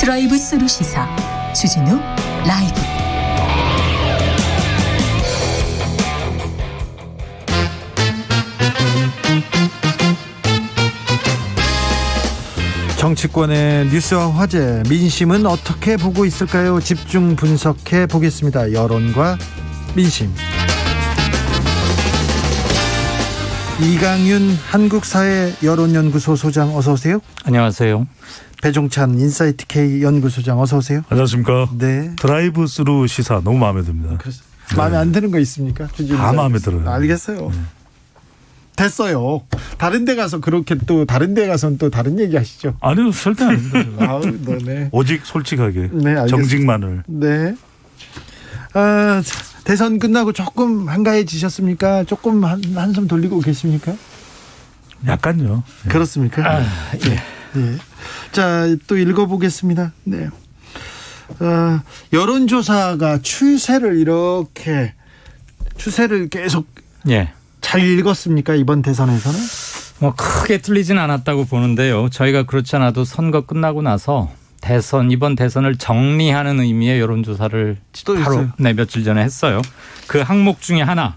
드라이브 스루 시사 주진우 라이브. 정치권의 뉴스와 화제, 민심은 어떻게 보고 있을까요? 집중 분석해 보겠습니다. 여론과 민심. 이강윤 한국사회 여론연구소 소장, 어서 오세요. 안녕하세요. 배종찬 인사이트 K 연구소장, 어서 오세요. 안녕하십니까. 네. 드라이브 스루 시사 너무 마음에 듭니다. 네. 마음에 안 드는 거 있습니까? 다 마음에 들어요. 알겠어요. 됐어요. 다른 데 가서 그렇게 또 다른 데 가서는 또 다른 얘기 하시죠. 아니요, 절대 아닙니다. 아우, 네. 오직 솔직하게. 네, 알겠습니다. 정직만을. 네. 대선 끝나고 조금 한가해지셨습니까? 조금 한숨 돌리고 계십니까? 약간요. 그렇습니까? 네. 네. 자, 또 읽어보겠습니다. 네. 여론조사가 추세를 계속 예. 잘 읽었습니까? 이번 대선에서는? 뭐 크게 틀리진 않았다고 보는데요. 저희가 그렇지 않아도 선거 끝나고 나서 이번 대선을 정리하는 의미의 여론조사를 또 바로 있어요? 며칠 전에 했어요. 그 항목 중에 하나,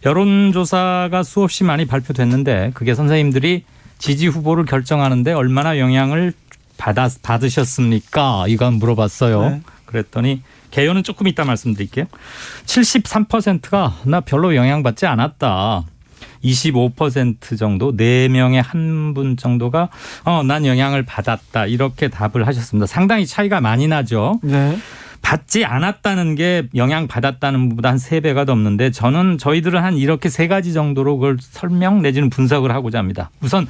여론조사가 수없이 많이 발표됐는데 그게 선생님들이 지지 후보를 결정하는데 얼마나 영향을 받으셨습니까? 이건 물어봤어요. 네. 그랬더니 개요는 조금 이따 말씀드릴게요. 73%가 나 별로 영향받지 않았다. 25% 정도, 4명의 한 분 정도가 난 영향을 받았다. 이렇게 답을 하셨습니다. 상당히 차이가 많이 나죠. 네. 받지 않았다는 게 영향 받았다는 것보다 한 3배가 넘는데 저희들은 한 이렇게 3가지 정도로 그걸 설명 내지는 분석을 하고자 합니다. 우선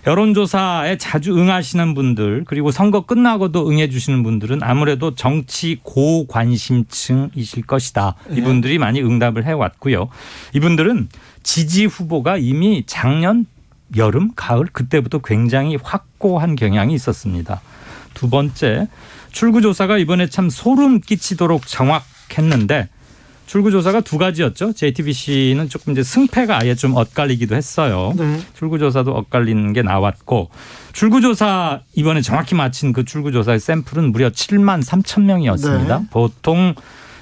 여론조사에 자주 응하시는 분들, 그리고 선거 끝나고도 응해 주시는 분들은 아무래도 정치 고관심층이실 것이다. 이분들이 많이 응답을 해왔고요. 이분들은 지지 후보가 이미 작년 여름, 가을 그때부터 굉장히 확고한 경향이 있었습니다. 두 번째, 출구조사가 이번에 참 소름 끼치도록 정확했는데 출구조사가 2가지였죠. JTBC는 조금 이제 승패가 아예 좀 엇갈리기도 했어요. 네. 출구조사도 엇갈리는 게 나왔고, 출구조사 이번에 정확히 맞힌 그 출구조사의 샘플은 무려 7만 3천 명이었습니다. 네. 보통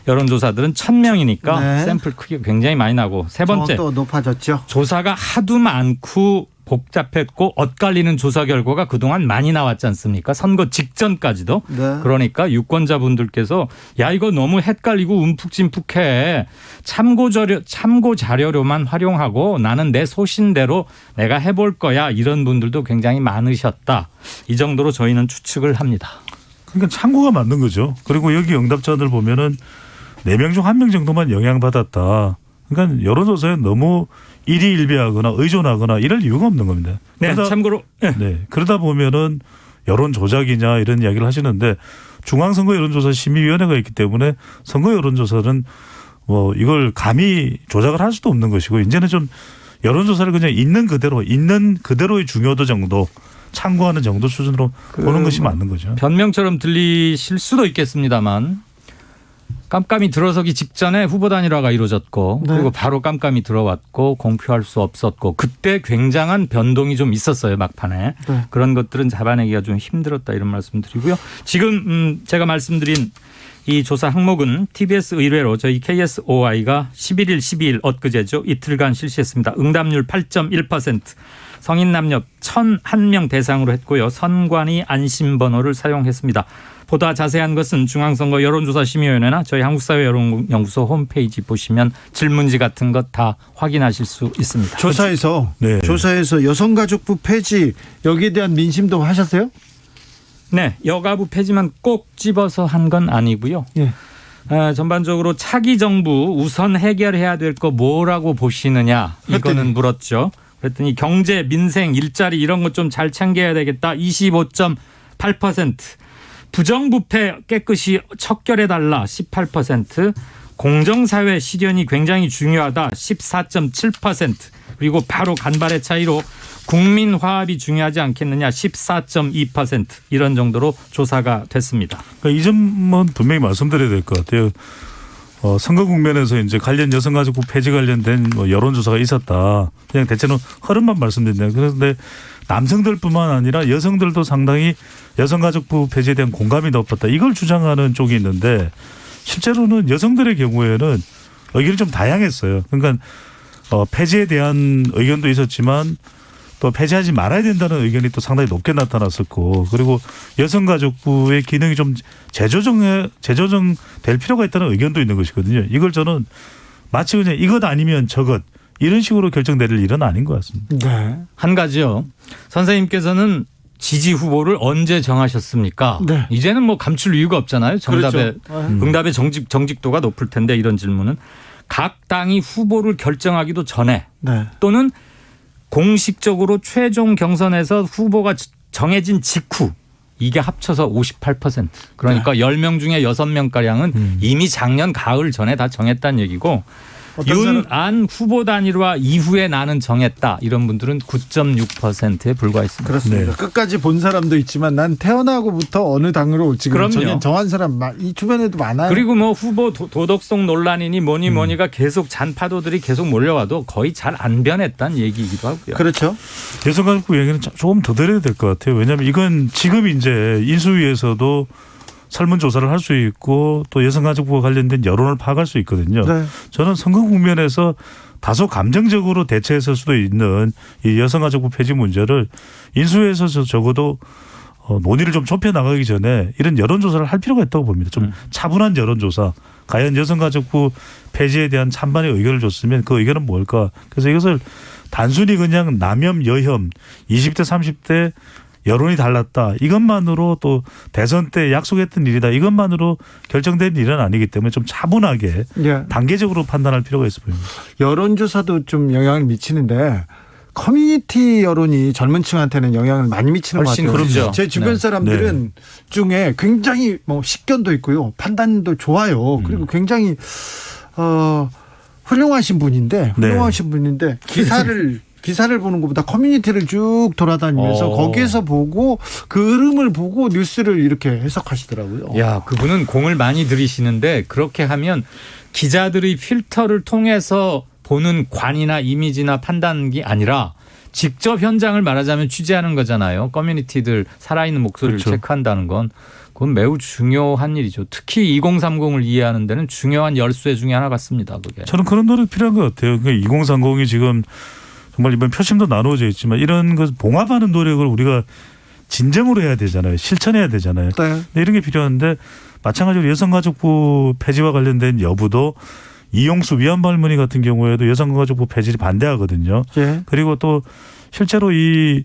여론조사들은 1,000명이니까 네. 샘플 크기가 굉장히 많이 나고, 세 번째, 또 높아졌죠. 조사가 하도 많고 복잡했고 엇갈리는 조사 결과가 그동안 많이 나왔지 않습니까? 선거 직전까지도. 네. 그러니까 유권자분들께서 야, 이거 너무 헷갈리고 움푹짐푹해. 참고 자료로만 활용하고 나는 내 소신대로 내가 해볼 거야. 이런 분들도 굉장히 많으셨다. 이 정도로 저희는 추측을 합니다. 그러니까 참고가 맞는 거죠. 그리고 여기 응답자들 보면은 4명 중 1명 정도만 영향받았다. 그러니까 여론조사에 너무 일희일비하거나 의존하거나 이럴 이유가 없는 겁니다. 네, 참고로. 네. 그러다 보면은 여론 조작이냐 이런 이야기를 하시는데 중앙선거 여론조사 심의위원회가 있기 때문에 선거 여론조사는 뭐 이걸 감히 조작을 할 수도 없는 것이고, 이제는 좀 여론조사를 그냥 있는 그대로의 중요도 정도 참고하는 정도 수준으로 보는 것이 맞는 거죠. 변명처럼 들리실 수도 있겠습니다만 깜깜이 들어서기 직전에 후보 단일화가 이루어졌고, 네. 그리고 바로 깜깜이 들어왔고 공표할 수 없었고, 그때 굉장한 변동이 좀 있었어요, 막판에. 네. 그런 것들은 잡아내기가 좀 힘들었다, 이런 말씀 드리고요. 지금 제가 말씀드린 이 조사 항목은 TBS 의뢰로 저희 KSOI가 11일, 12일 엊그제죠. 이틀간 실시했습니다. 응답률 8.1%. 성인 남녀 1,001명 대상으로 했고요. 선관위 안심번호를 사용했습니다. 보다 자세한 것은 중앙선거 여론조사심의위원회나 저희 한국사회 여론연구소 홈페이지 보시면 질문지 같은 것 다 확인하실 수 있습니다. 조사에서 여성가족부 폐지, 여기에 대한 민심도 하셨어요? 네, 여가부 폐지만 꼭 집어서 한 건 아니고요. 예. 전반적으로 차기 정부 우선 해결해야 될 거 뭐라고 보시느냐, 이거는 물었죠. 그랬더니 경제, 민생, 일자리 이런 것 좀 잘 챙겨야 되겠다. 25.8%. 부정부패 깨끗이 척결해달라. 18%. 공정사회 실현이 굉장히 중요하다. 14.7%. 그리고 바로 간발의 차이로 국민 화합이 중요하지 않겠느냐. 14.2%. 이런 정도로 조사가 됐습니다. 그러니까 이 점은 분명히 말씀드려야 될 것 같아요. 선거 국면에서 이제 관련 여성가족부 폐지 관련된 여론조사가 있었다. 그냥 대체는 흐름만 말씀드린다. 그런데 남성들뿐만 아니라 여성들도 상당히 여성가족부 폐지에 대한 공감이 높았다. 이걸 주장하는 쪽이 있는데 실제로는 여성들의 경우에는 의견이 좀 다양했어요. 그러니까 폐지에 대한 의견도 있었지만 또 폐지하지 말아야 된다는 의견이 또 상당히 높게 나타났었고, 그리고 여성가족부의 기능이 좀 재조정될 필요가 있다는 의견도 있는 것이거든요. 이걸 저는 마치 그냥 이것 아니면 저것 이런 식으로 결정될 일은 아닌 것 같습니다. 네. 한 가지요. 선생님께서는 지지 후보를 언제 정하셨습니까? 네. 이제는 뭐 감출 이유가 없잖아요. 정답의 그렇죠. 응답의 정직도가 높을 텐데 이런 질문은 각 당이 후보를 결정하기도 전에 네. 또는 공식적으로 최종 경선에서 후보가 정해진 직후 이게 합쳐서 58%. 그러니까 10명 중에 6명가량은 이미 작년 가을 전에 다 정했다는 얘기고 윤안 후보 단일화 이후에 나는 정했다. 이런 분들은 9.6%에 불과했습니다. 그렇습니다. 네. 끝까지 본 사람도 있지만 난 태어나고부터 어느 당으로 지금 그럼요. 정한 사람 이 주변에도 많아요. 그리고 뭐 후보 도덕성 논란이니 뭐니가 계속 잔파도들이 계속 몰려와도 거의 잘 안 변했다는 얘기이기도 하고요. 그렇죠. 여성가족부 얘기는 조금 더 드려야 될 것 같아요. 왜냐하면 이건 지금 이제 인수위에서도 설문조사를 할 수 있고 또 여성가족부와 관련된 여론을 파악할 수 있거든요. 네. 저는 선거 국면에서 다소 감정적으로 대처했을 수도 있는 이 여성가족부 폐지 문제를 인수위에서 적어도 논의를 좀 좁혀 나가기 전에 이런 여론조사를 할 필요가 있다고 봅니다. 좀 차분한 여론조사. 과연 여성가족부 폐지에 대한 찬반의 의견을 줬으면 그 의견은 뭘까. 그래서 이것을 단순히 그냥 남혐, 여혐 20대 30대 여론이 달랐다. 이것만으로 또 대선 때 약속했던 일이다. 이것만으로 결정된 일은 아니기 때문에 좀 차분하게 예. 단계적으로 판단할 필요가 있어 보입니다. 여론조사도 좀 영향을 미치는데 커뮤니티 여론이 젊은 층한테는 영향을 많이 미치는 것 훨씬 같아요. 크죠. 제 주변 네. 사람들은 중에 굉장히 뭐 식견도 있고요. 판단도 좋아요. 그리고 굉장히 훌륭하신 분인데 기사를 보는 것보다 커뮤니티를 쭉 돌아다니면서 거기에서 보고 그 흐름을 보고 뉴스를 이렇게 해석하시더라고요. 야, 그분은 공을 많이 들이시는데 그렇게 하면 기자들의 필터를 통해서 보는 관이나 이미지나 판단이 아니라 직접 현장을 말하자면 취재하는 거잖아요. 커뮤니티들 살아있는 목소리를 그렇죠. 체크한다는 건 그건 매우 중요한 일이죠. 특히 2030을 이해하는 데는 중요한 열쇠 중에 하나 같습니다. 그게. 저는 그런 노력 필요한 것 같아요. 그러니까 2030이 지금 정말 이번 표심도 나누어져 있지만 이런 것 봉합하는 노력을 우리가 진정으로 해야 되잖아요. 실천해야 되잖아요. 네. 근데 이런 게 필요한데 마찬가지로 여성가족부 폐지와 관련된 여부도 이용수 위안부 할머니 같은 경우에도 여성가족부 폐지를 반대하거든요. 예. 그리고 또 실제로 이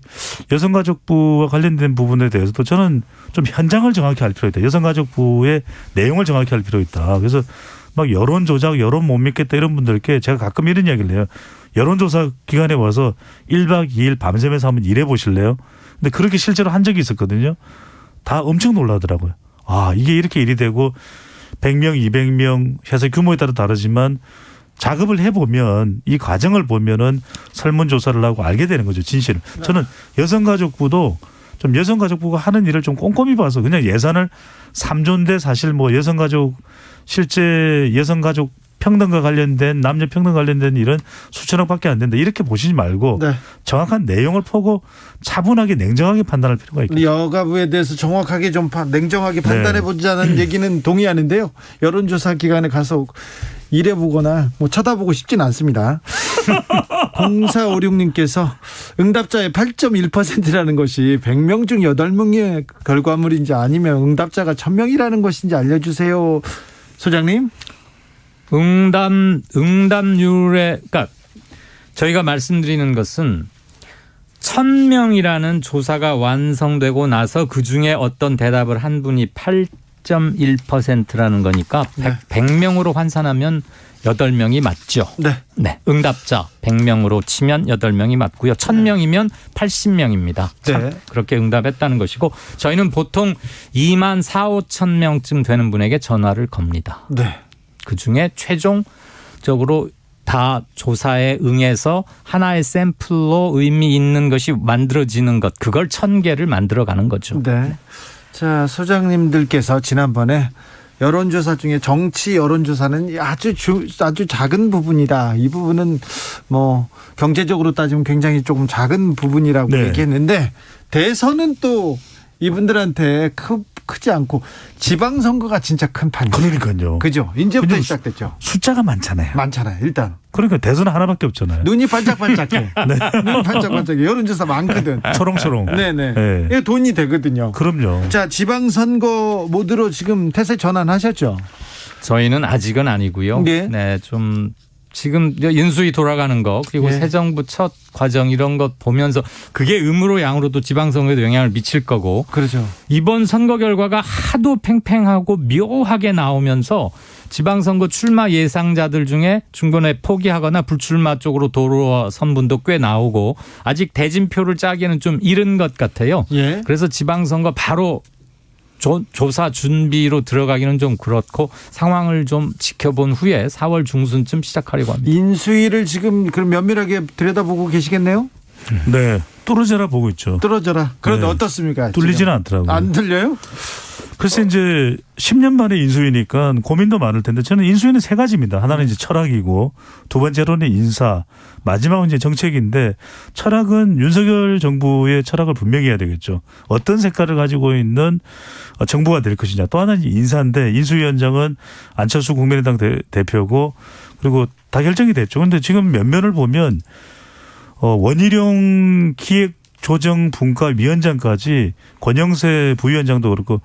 여성가족부와 관련된 부분에 대해서도 저는 좀 현장을 정확히 할 필요가 있다. 여성가족부의 내용을 정확히 할 필요가 있다. 그래서 막 여론 조작, 여론 못 믿겠다 이런 분들께 제가 가끔 이런 이야기를 해요. 여론조사 기관에 와서 1박 2일 밤새면서 한번 일해 보실래요? 근데 그렇게 실제로 한 적이 있었거든요. 다 엄청 놀라더라고요. 아, 이게 이렇게 일이 되고 100명, 200명 해서 규모에 따라 다르지만 작업을 해보면 이 과정을 보면은 설문조사를 하고 알게 되는 거죠. 진실을. 저는 여성가족부도 좀 여성가족부가 하는 일을 좀 꼼꼼히 봐서 그냥 예산을 3조인데 사실 뭐 실제 여성가족 평등과 관련된 남녀 평등 관련된 일은 수천억밖에 안 된다. 이렇게 보시지 말고 네. 정확한 내용을 보고 차분하게 냉정하게 판단할 필요가 있겠죠. 여가부에 대해서 정확하게 좀 냉정하게 판단해 보자는 얘기는 동의하는데요. 여론조사 기관에 가서 일해보거나 뭐 쳐다보고 싶진 않습니다. 0456님께서 응답자의 8.1%라는 것이 100명 중 8명의 결과물인지 아니면 응답자가 1000명이라는 것인지 알려주세요. 소장님. 응답률에, 그러니까 저희가 말씀드리는 것은 1000명이라는 조사가 완성되고 나서 그중에 어떤 대답을 한 분이 8.1%라는 거니까 100명으로 환산하면 8명이 맞죠. 네. 네. 응답자 100명으로 치면 8명이 맞고요. 1000명이면 80명입니다. 네. 그렇게 응답했다는 것이고 저희는 보통 2만 4, 5천 명쯤 되는 분에게 전화를 겁니다. 네. 그중에 최종적으로 다 조사에 응해서 하나의 샘플로 의미 있는 것이 만들어지는 것, 그걸 1000개를 만들어가는 거죠. 네. 자, 소장님들께서 지난번에 여론조사 중에 정치 여론조사는 아주 작은 부분이다. 이 부분은 뭐 경제적으로 따지면 굉장히 조금 작은 부분이라고 네. 얘기했는데 대선은 또 이분들한테 크지 않고 지방선거가 진짜 큰 판이에요. 그러니까요. 그죠? 이제부터 근데 시작됐죠. 숫자가 많잖아요. 많잖아요. 일단 그러니까 대선 하나밖에 없잖아요. 눈이 반짝반짝해. 눈이 반짝반짝해. 여론조사 많거든. 초롱초롱. 네네. 네. 이게 돈이 되거든요. 그럼요. 자, 지방선거 모드로 지금 태세 전환하셨죠? 저희는 아직은 아니고요. 네. 좀 지금 인수위 돌아가는 거 그리고 예. 새 정부 첫 과정 이런 것 보면서 그게 음으로 양으로도 지방선거에도 영향을 미칠 거고 그렇죠. 이번 선거 결과가 하도 팽팽하고 묘하게 나오면서 지방선거 출마 예상자들 중에 중간에 포기하거나 불출마 쪽으로 돌아선 분도 꽤 나오고 아직 대진표를 짜기에는 좀 이른 것 같아요. 예. 그래서 지방선거 바로 조사 준비로 들어가기는 좀 그렇고 상황을 좀 지켜본 후에 4월 중순쯤 시작하려고 합니다. 인수위를 지금 그럼 면밀하게 들여다보고 계시겠네요? 네. 뚫어져라 보고 있죠. 뚫어져라. 그런데 네. 어떻습니까? 뚫리지는 않더라고요. 안 들려요? 글쎄 이제 10년 만에 인수위니까 고민도 많을 텐데 저는 인수위는 세 가지입니다. 하나는 이제 철학이고 두 번째로는 인사, 마지막은 이제 정책인데 철학은 윤석열 정부의 철학을 분명히 해야 되겠죠. 어떤 색깔을 가지고 있는 정부가 될 것이냐. 또 하나는 인사인데 인수위원장은 안철수 국민의당 대표고 그리고 다 결정이 됐죠. 그런데 지금 면면을 보면 원희룡 기획조정분과위원장까지 권영세 부위원장도 그렇고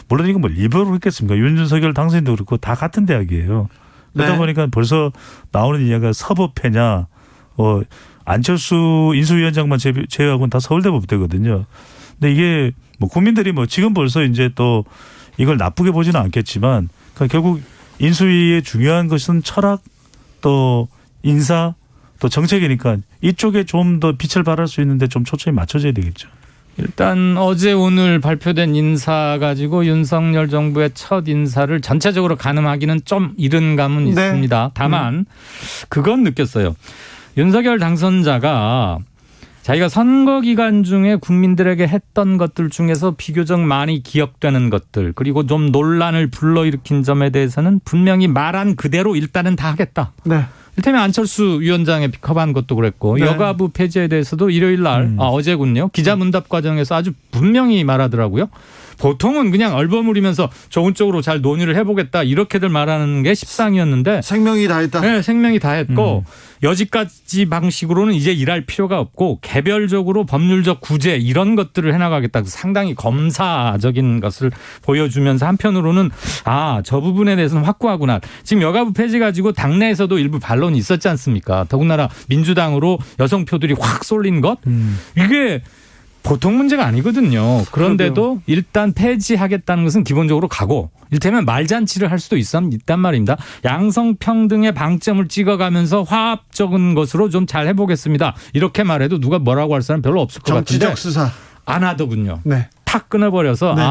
물론 이거 뭐 리버로 했겠습니까? 윤석열 당선인도 그렇고 다 같은 대학이에요. 그러다 네. 보니까 벌써 나오는 이야기가 서법회냐 안철수 인수위원장만 제외하고는 다 서울대 법대거든요. 근데 이게 뭐 국민들이 뭐 지금 벌써 이제 또 이걸 나쁘게 보지는 않겠지만 그러니까 결국 인수위의 중요한 것은 철학 또 인사 또 정책이니까 이쪽에 좀 더 빛을 발할 수 있는데 좀 초점이 맞춰져야 되겠죠. 일단 어제 오늘 발표된 인사 가지고 윤석열 정부의 첫 인사를 전체적으로 가늠하기는 좀 이른 감은 네. 있습니다. 다만 그건 느꼈어요. 윤석열 당선자가 자기가 선거 기간 중에 국민들에게 했던 것들 중에서 비교적 많이 기억되는 것들 그리고 좀 논란을 불러일으킨 점에 대해서는 분명히 말한 그대로 일단은 다 하겠다. 네. 이를테면 안철수 위원장의 픽업한 것도 그랬고 네. 여가부 폐지에 대해서도 일요일 날 어제군요. 기자문답 과정에서 아주 분명히 말하더라고요. 보통은 그냥 얼버무리면서 좋은 쪽으로 잘 논의를 해보겠다 이렇게들 말하는 게 십상이었는데 생명이 다했다. 네, 생명이 다했고 여지까지 방식으로는 이제 일할 필요가 없고 개별적으로 법률적 구제 이런 것들을 해나가겠다. 상당히 검사적인 것을 보여주면서 한편으로는 저 부분에 대해서는 확고하구나. 지금 여가부 폐지 가지고 당내에서도 일부 반론이 있었지 않습니까? 더군다나 민주당으로 여성표들이 확 쏠린 것 이게 보통 문제가 아니거든요. 그런데도 일단 폐지하겠다는 것은 기본적으로 가고 이를테면 말잔치를 할 수도 있단 말입니다. 양성평등의 방점을 찍어가면서 화합적인 것으로 좀 잘 해보겠습니다. 이렇게 말해도 누가 뭐라고 할 사람 별로 없을 것 같은데 정치적 수사. 안 하더군요. 네. 탁 끊어버려서 네.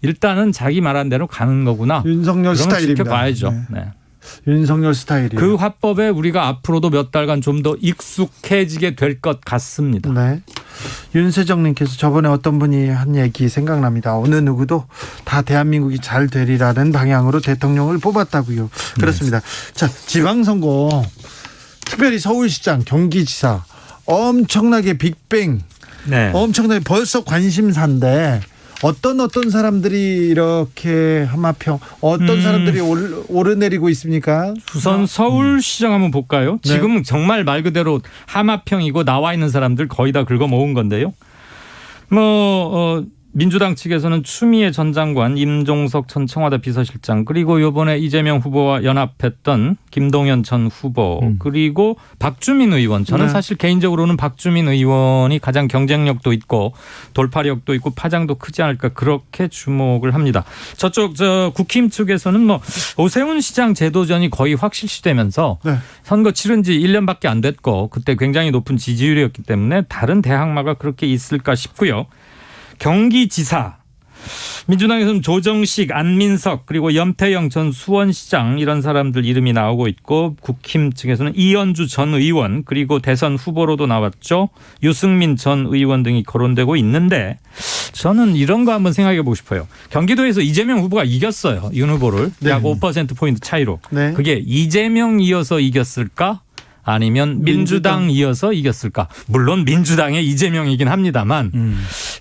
일단은 자기 말한 대로 가는 거구나. 윤석열 그러면 스타일입니다. 지켜봐야죠. 네. 네. 윤석열 스타일이에요. 그 화법에 우리가 앞으로도 몇 달간 좀 더 익숙해지게 될 것 같습니다. 네. 윤세정님께서 저번에 어떤 분이 한 얘기 생각납니다. 어느 누구도 다 대한민국이 잘 되리라는 방향으로 대통령을 뽑았다고요. 그렇습니다. 자, 지방선거 특별히 서울시장, 경기지사 엄청나게 빅뱅, 네. 엄청나게 벌써 관심사인데 어떤 사람들이 이렇게 하마평 어떤 사람들이 오르내리고 있습니까? 우선 서울시장 한번 볼까요? 네. 지금 정말 말 그대로 하마평이고 나와 있는 사람들 거의 다 긁어 모은 건데요. 민주당 측에서는 추미애 전 장관, 임종석 전 청와대 비서실장 그리고 이번에 이재명 후보와 연합했던 김동연 전 후보 그리고 박주민 의원. 저는 네. 사실 개인적으로는 박주민 의원이 가장 경쟁력도 있고 돌파력도 있고 파장도 크지 않을까 그렇게 주목을 합니다. 저쪽 국힘 측에서는 오세훈 시장 재도전이 거의 확실시되면서 네. 선거 치른 지 1년밖에 안 됐고 그때 굉장히 높은 지지율이었기 때문에 다른 대항마가 그렇게 있을까 싶고요. 경기지사 민주당에서는 조정식, 안민석 그리고 염태영 전 수원시장 이런 사람들 이름이 나오고 있고 국힘 측에서는 이현주 전 의원 그리고 대선 후보로도 나왔죠. 유승민 전 의원 등이 거론되고 있는데 저는 이런 거 한번 생각해 보고 싶어요. 경기도에서 이재명 후보가 이겼어요. 윤 후보를 네. 약 5%포인트 차이로. 네. 그게 이재명 이어서 이겼을까? 아니면 민주당 이어서 이겼을까? 물론 민주당의 이재명이긴 합니다만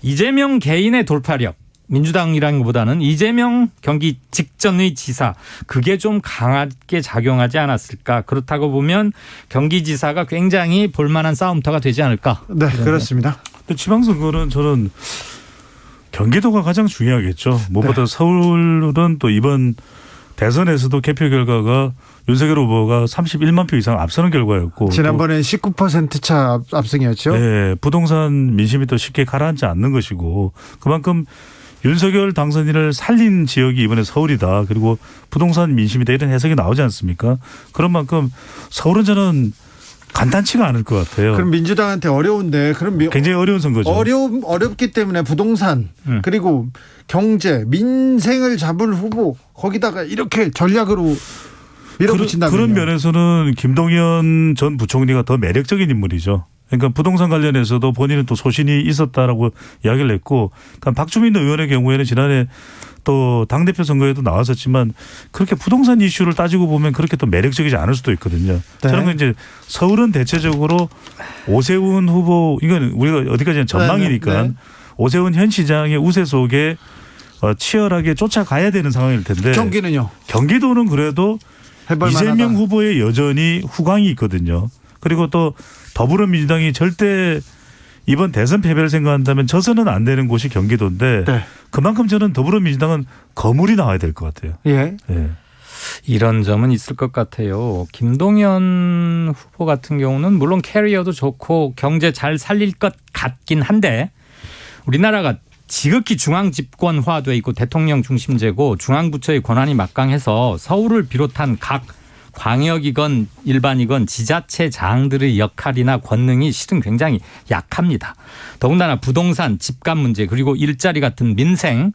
이재명 개인의 돌파력 민주당이라는 것보다는 이재명 경기 직전의 지사 그게 좀 강하게 작용하지 않았을까. 그렇다고 보면 경기지사가 굉장히 볼만한 싸움터가 되지 않을까. 네, 그렇습니다. 근데 지방선거는 저는 경기도가 가장 중요하겠죠. 무엇보다 서울은 또 이번 대선에서도 개표 결과가 윤석열 후보가 31만 표 이상 앞서는 결과였고 지난번에 19% 차 압승이었죠. 네, 부동산 민심이 또 쉽게 가라앉지 않는 것이고 그만큼 윤석열 당선인을 살린 지역이 이번에 서울이다. 그리고 부동산 민심이다 이런 해석이 나오지 않습니까? 그런 만큼 서울은 저는 간단치가 않을 것 같아요. 그럼 민주당한테 어려운데 그럼 굉장히 어려운 선거죠. 어렵기 때문에 부동산 그리고 경제 민생을 잡을 후보 거기다가 이렇게 전략으로 밀어붙인다면요. 그런 면에서는 김동연 전 부총리가 더 매력적인 인물이죠. 그러니까 부동산 관련해서도 본인은 또 소신이 있었다라고 이야기를 했고 그러니까 박주민 의원의 경우에는 지난해 또 당대표 선거에도 나왔었지만 그렇게 부동산 이슈를 따지고 보면 그렇게 또 매력적이지 않을 수도 있거든요. 네. 저는 그 이제 서울은 대체적으로 오세훈 후보 이건 우리가 어디까지나 전망이니까 네, 네. 오세훈 현 시장의 우세 속에 치열하게 쫓아가야 되는 상황일 텐데 경기는요? 경기도는 그래도 해볼 이재명 만하다. 후보의 여전히 후광이 있거든요. 그리고 또 더불어민주당이 절대 이번 대선 패배를 생각한다면 져서는 안 되는 곳이 경기도인데 네. 그만큼 저는 더불어민주당은 거물이 나와야 될 것 같아요. 예. 예. 이런 점은 있을 것 같아요. 김동연 후보 같은 경우는 물론 캐리어도 좋고 경제 잘 살릴 것 같긴 한데 우리나라가 지극히 중앙 집권화돼 있고 대통령 중심제고 중앙부처의 권한이 막강해서 서울을 비롯한 각 광역이건 일반이건 지자체장들의 역할이나 권능이 실은 굉장히 약합니다. 더군다나 부동산, 집값 문제 그리고 일자리 같은 민생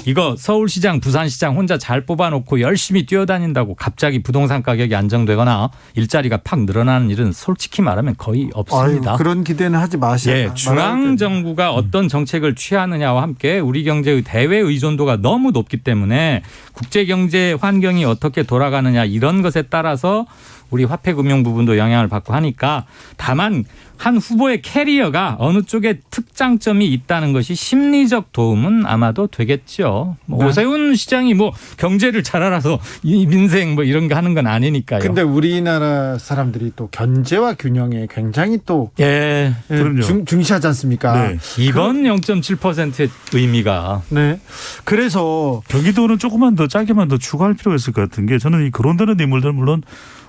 이거 서울시장, 부산시장 혼자 잘 뽑아놓고 열심히 뛰어다닌다고 갑자기 부동산 가격이 안정되거나 일자리가 팍 늘어나는 일은 솔직히 말하면 거의 없습니다. 아유, 그런 기대는 하지 마셔야. 예, 중앙정부가 어떤 정책을 취하느냐와 함께 우리 경제의 대외 의존도가 너무 높기 때문에 국제경제 환경이 어떻게 돌아가느냐 이런 것에 따라서 우리 화폐금융 부분도 영향을 받고 하니까 다만 한 후보의 캐리어가 어느 쪽에 특장점이 있다는 것이 심리적 도움은 아마도 되겠죠. 뭐 네. 오세훈 시장이 뭐 경제를 잘 알아서 이 민생 뭐 이런 거 하는 건 아니니까요. 근데 우리나라 사람들이 또 견제와 균형에 굉장히 또 예. 그럼요. 중시하지 않습니까? 네. 이번 0.7%의 의미가 네. 그래서 경기도는 조금만 더 짧게만 더 추가할 필요가 있을 것 같은 게 저는 이 거론되는 인물들 물론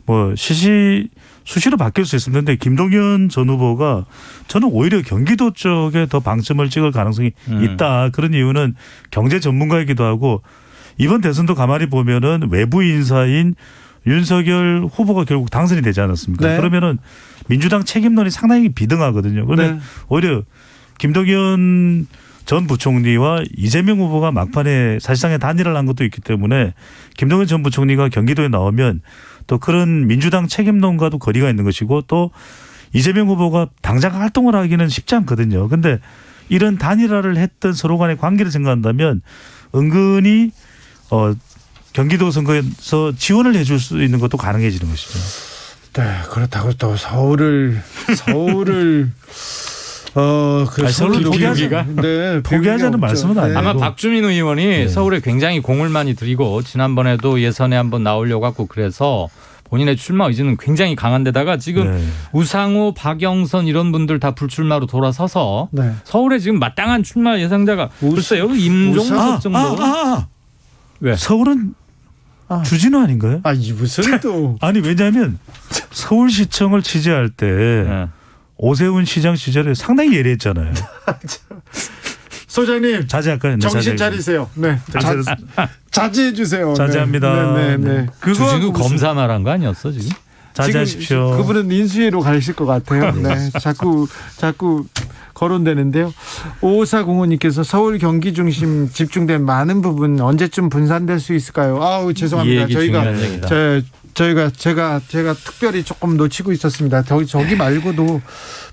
뭐 수시로 바뀔 수 있었는데 김동연 전 후보가 저는 오히려 경기도 쪽에 더 방점을 찍을 가능성이 있다. 그런 이유는 경제 전문가이기도 하고 이번 대선도 가만히 보면은 외부 인사인 윤석열 후보가 결국 당선이 되지 않았습니까? 네. 그러면은 민주당 책임론이 상당히 비등하거든요. 그런데 네. 오히려 김동연 전 부총리와 이재명 후보가 막판에 사실상의 단일화를 한 것도 있기 때문에 김동연 전 부총리가 경기도에 나오면 또 그런 민주당 책임론과도 거리가 있는 것이고 또 이재명 후보가 당장 활동을 하기는 쉽지 않거든요. 그런데 이런 단일화를 했던 서로 간의 관계를 생각한다면 은근히 경기도 선거에서 지원을 해줄 수 있는 것도 가능해지는 것이죠. 네, 그렇다고 또 서울을 서울을 포기하기가? 네, 포기하자는 말씀은 아니고. 아마 박주민 의원이 서울에 굉장히 공을 많이 들이고 지난번에도 예선에 한번 나오려고 하고 그래서 본인의 출마 의지는 굉장히 강한 데다가 지금 네. 우상호, 박영선 이런 분들 다 불출마로 돌아서서 네. 서울에 지금 마땅한 출마 예상자가 글쎄요. 임종석 정도. 왜? 서울은 주진우 아닌가요? 이 무슨 또 아니 왜냐하면 서울시청을 취재할 때 네. 오세훈 시장 시절에 상당히 예리했잖아요. 소장님 자제할까요? 정신 차리세요. 네, 자제해 주세요. 자제합니다. 네. 주진우 검사 말한 거 아니었어 지금? 자제하십시오. 그분은 인수위로 가실 것 같아요. 네, 자꾸 거론되는데요. 5405님께서 서울 경기 중심 집중된 많은 부분 언제쯤 분산될 수 있을까요? 아우 이 죄송합니다. 얘기 중요한 얘기다. 제가 특별히 조금 놓치고 있었습니다. 저기 말고도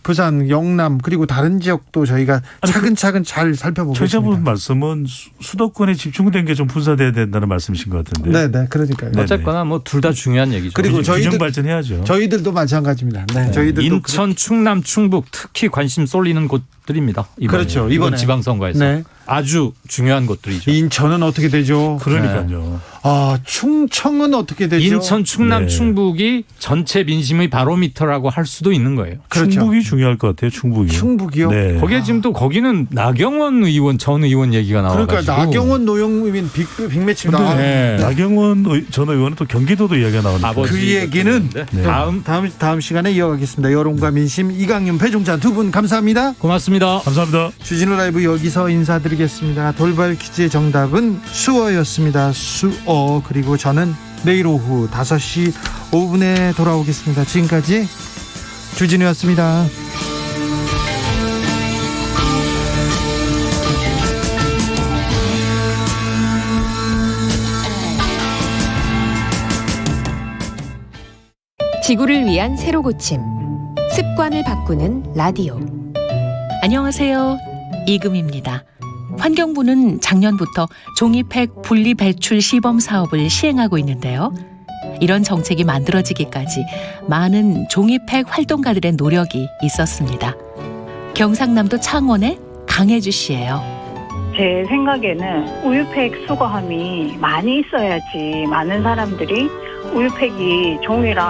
부산, 영남 그리고 다른 지역도 저희가 차근차근 잘 살펴보고 청취자분 있습니다. 말씀은 수도권에 집중된 게 좀 분산돼야 된다는 말씀이신 것 같은데. 네, 그러니까요. 네. 어쨌거나 뭐 둘 다 중요한 얘기죠. 그리고 균형 발전해야죠. 저희들도 마찬가지입니다. 네, 저희들도 인천, 충남, 충북 특히 관심 쏠리는 곳들입니다. 그렇죠. 이번 이번에. 지방선거에서 네. 아주 중요한 곳들이죠. 인천은 어떻게 되죠? 그러니까요. 아, 충청은 어떻게 되죠? 인천, 충남, 네. 충북이 전체 민심의 바로미터라고 할 수도 있는 거예요. 그렇죠. 충북이 중요할 것 같아요. 충북이. 충북이요? 네. 거기에 지금 또 거기는 나경원 의원 전 의원 얘기가 나와가지고. 그러니까 나경원, 노영민 빅매치입니다. 근데 네. 나경원 전 의원은 또 경기도도 이야기가 나오니까. 아버지 그 얘기는 네. 다음 시간에 이어가겠습니다. 여론과 민심 이강윤, 배종찬 두 분 감사합니다. 고맙습니다. 감사합니다. 주진우 라이브 여기서 인사드리겠습니다. 돌발 퀴즈의 정답은 수어였습니다. 수어. 그리고 저는 내일 오후 5시 5분에 돌아오겠습니다. 지금까지 주진우였습니다. 지구를 위한 새로 고침 습관을 바꾸는 라디오. 안녕하세요. 이금입니다. 환경부는 작년부터 종이팩 분리 배출 시범 사업을 시행하고 있는데요. 이런 정책이 만들어지기까지 많은 종이팩 활동가들의 노력이 있었습니다. 경상남도 창원의 강혜주 씨예요. 제 생각에는 우유팩 수거함이 많이 있어야지 많은 사람들이 우유팩이 종이랑